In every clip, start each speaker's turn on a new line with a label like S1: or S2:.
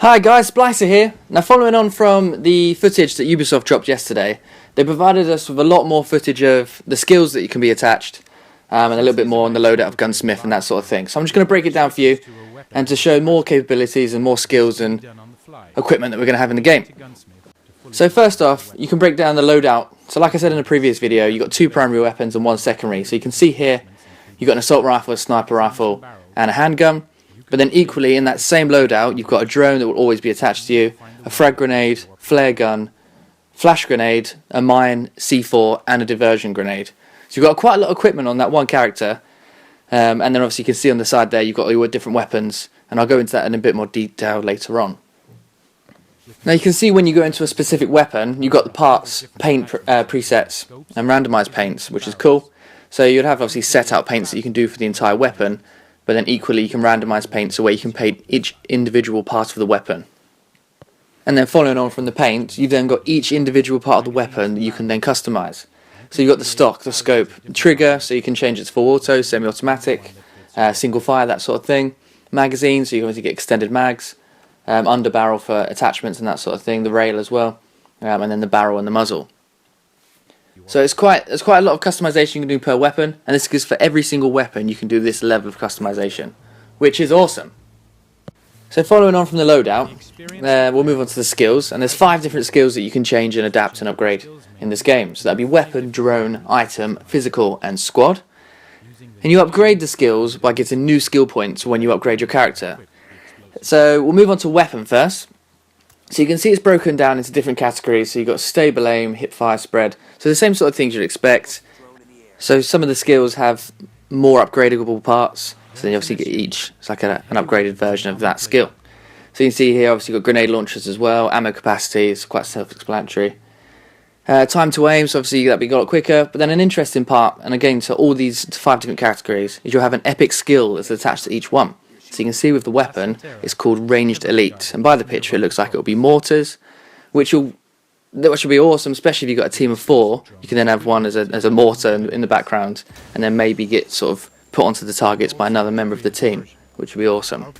S1: Hi guys, Splicer here. Now following on from the footage that Ubisoft dropped yesterday, they provided us with a lot more footage of the skills that can be attached and a little bit more on the loadout of Gunsmith and that sort of thing. So I'm just going to break it down for you and to show more capabilities and more skills and equipment that we're going to have in the game. So first off, you can break down the loadout. So like I said in the previous video, you've got two primary weapons and one secondary. So you can see here, you've got an assault rifle, a sniper rifle and a handgun. But then equally in that same loadout, you've got a drone that will always be attached to you, a frag grenade, flare gun, flash grenade, a mine, C4 and a diversion grenade. So you've got quite a lot of equipment on that one character. And then obviously you can see on the side there you've got all your different weapons. And I'll go into that in a bit more detail later on. Now you can see when you go into a specific weapon, you've got the parts, paint presets and randomized paints, which is cool. So you'd have obviously set out paints that you can do for the entire weapon. But then equally you can randomize paints where you can paint each individual part of the weapon. And then following on from the paint, you've then got each individual part of the weapon that you can then customize. So you've got the stock, the scope, the trigger, so you can change it to full auto, semi-automatic, single fire, that sort of thing. Magazine, so you can obviously get extended mags. Under barrel for attachments and that sort of thing, the rail as well. And then the barrel and the muzzle. So there's quite a lot of customization you can do per weapon, and this is for every single weapon you can do this level of customization, which is awesome. So following on from the loadout, we'll move on to the skills, and there's 5 different skills that you can change and adapt and upgrade in this game. So that'd be weapon, drone, item, physical and squad. And you upgrade the skills by getting new skill points when you upgrade your character. So we'll move on to weapon first. So you can see it's broken down into different categories. So you've got stable aim, hip fire, spread. So the same sort of things you'd expect. So some of the skills have more upgradable parts. So then you obviously get each. It's like an upgraded version of that skill. So you can see here obviously you've got grenade launchers as well. Ammo capacity is quite self-explanatory. Time to aim, so obviously that'll be a lot quicker. But then an interesting part, and again to all these 5 different categories, is you'll have an epic skill that's attached to each one. So you can see with the weapon, it's called Ranged Elite. And by the picture, it looks like it'll be mortars, which will be awesome, especially if you've got a team of 4. You can then have one as a mortar in the background, and then maybe get sort of put onto the targets by another member of the team, which would be awesome.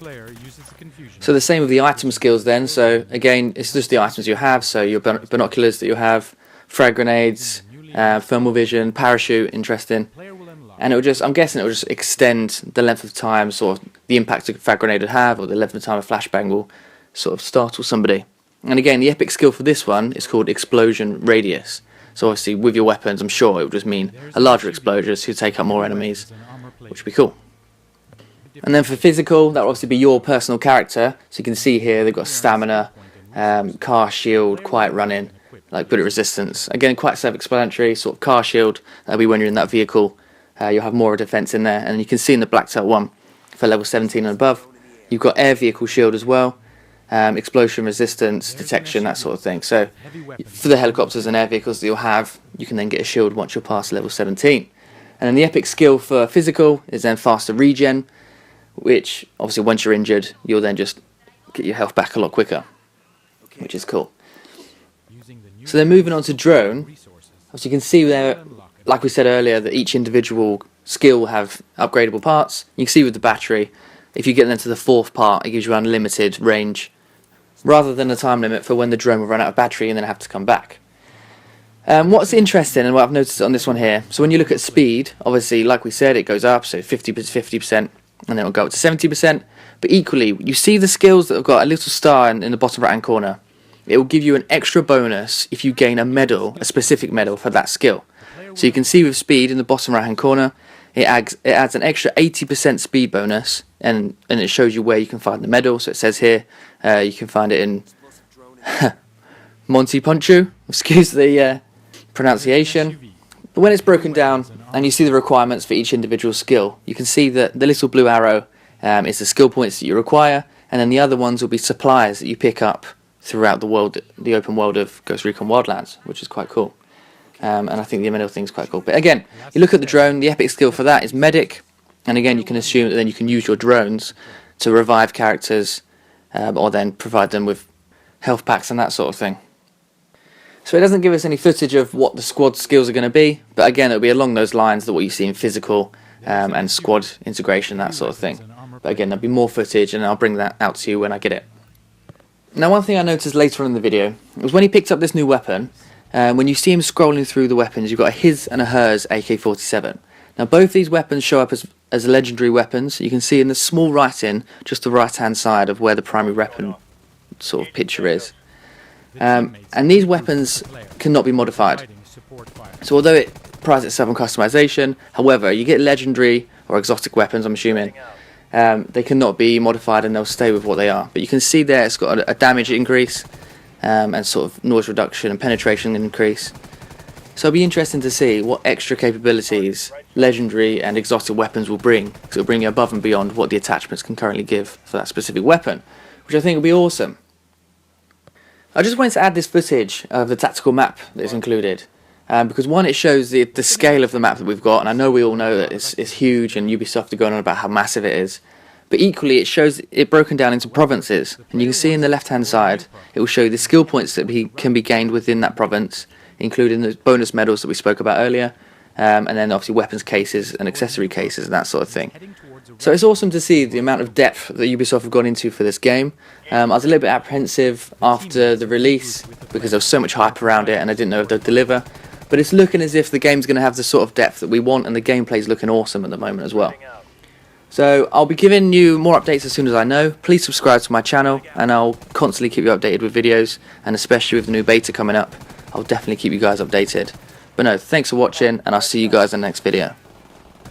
S1: So the same with the item skills then. So again, it's just the items you have. So your binoculars that you have, frag grenades, thermal vision, parachute, interesting. And I'm guessing it will just extend the length of time, sort of the impact a frag grenade would have, or the length of time a flashbang will sort of startle somebody. And again, the epic skill for this one is called Explosion Radius. So obviously with your weapons, I'm sure it would just mean a larger explosion to take out more enemies, which would be cool. And then for physical, that will obviously be your personal character. So you can see here they've got stamina, car shield, quiet running, like bullet resistance. Again, quite self-explanatory, sort of car shield, that'll be when you're in that vehicle. You'll have more defense in there, and you can see in the Blacktail one for level 17 and above, you've got air vehicle shield as well, explosion resistance, detection, that sort of thing. So for the helicopters and air vehicles that you'll have, you can then get a shield once you're past level 17. And then the epic skill for physical is then faster regen, which obviously once you're injured, you'll then just get your health back a lot quicker, which is cool. So then moving on to drone, as you can see there, like we said earlier, that each individual skill will have upgradable parts. You can see with the battery, if you get them to the 4th part, it gives you unlimited range, rather than a time limit for when the drone will run out of battery and then have to come back. What's interesting, and what I've noticed on this one here, so when you look at speed, obviously, like we said, it goes up, so 50%, and then it'll go up to 70%. But equally, you see the skills that have got a little star in the bottom right-hand corner. It will give you an extra bonus if you gain a medal, a specific medal for that skill. So you can see with speed in the bottom right hand corner, it adds an extra 80% speed bonus, and it shows you where you can find the medal. So it says here you can find it in Monte Poncho, excuse the pronunciation. But when it's broken down and you see the requirements for each individual skill, you can see that the little blue arrow is the skill points that you require, and then the other ones will be supplies that you pick up throughout the world, the open world of Ghost Recon Wildlands, which is quite cool. And I think the medal thing is quite cool. But again, you look at the drone, the epic skill for that is medic. And again, you can assume that then you can use your drones to revive characters, or then provide them with health packs and that sort of thing. So it doesn't give us any footage of what the squad skills are going to be. But again, it'll be along those lines that what you see in physical and squad integration, that sort of thing. But again, there'll be more footage, and I'll bring that out to you when I get it. Now, one thing I noticed later on in the video was when he picked up this new weapon, when you see him scrolling through the weapons, you've got a his and a hers AK-47. Now, both these weapons show up as legendary weapons. You can see in the small writing, just the right-hand side of where the primary weapon sort of picture is. And these weapons cannot be modified. So although it prides itself on customization, however, you get legendary or exotic weapons, I'm assuming, they cannot be modified and they'll stay with what they are. But you can see there it's got a damage increase and sort of noise reduction and penetration increase. So it'll be interesting to see what extra capabilities legendary and exotic weapons will bring, because it'll bring you above and beyond what the attachments can currently give for that specific weapon, which I think will be awesome. I just wanted to add this footage of the tactical map that is included, because one, it shows the scale of the map that we've got, and I know we all know that it's huge and Ubisoft are going on about how massive it is, but equally it shows it broken down into provinces, and you can see in the left hand side it will show you the skill points that can be gained within that province, including the bonus medals that we spoke about earlier, and then obviously weapons cases and accessory cases and that sort of thing. So it's awesome to see the amount of depth that Ubisoft have gone into for this game. I was a little bit apprehensive after the release because there was so much hype around it and I didn't know if they'd deliver. But it's looking as if the game's going to have the sort of depth that we want, and the gameplay's looking awesome at the moment as well. So I'll be giving you more updates as soon as I know. Please subscribe to my channel and I'll constantly keep you updated with videos, and especially with the new beta coming up, I'll definitely keep you guys updated. But no, thanks for watching and I'll see you guys in the next video.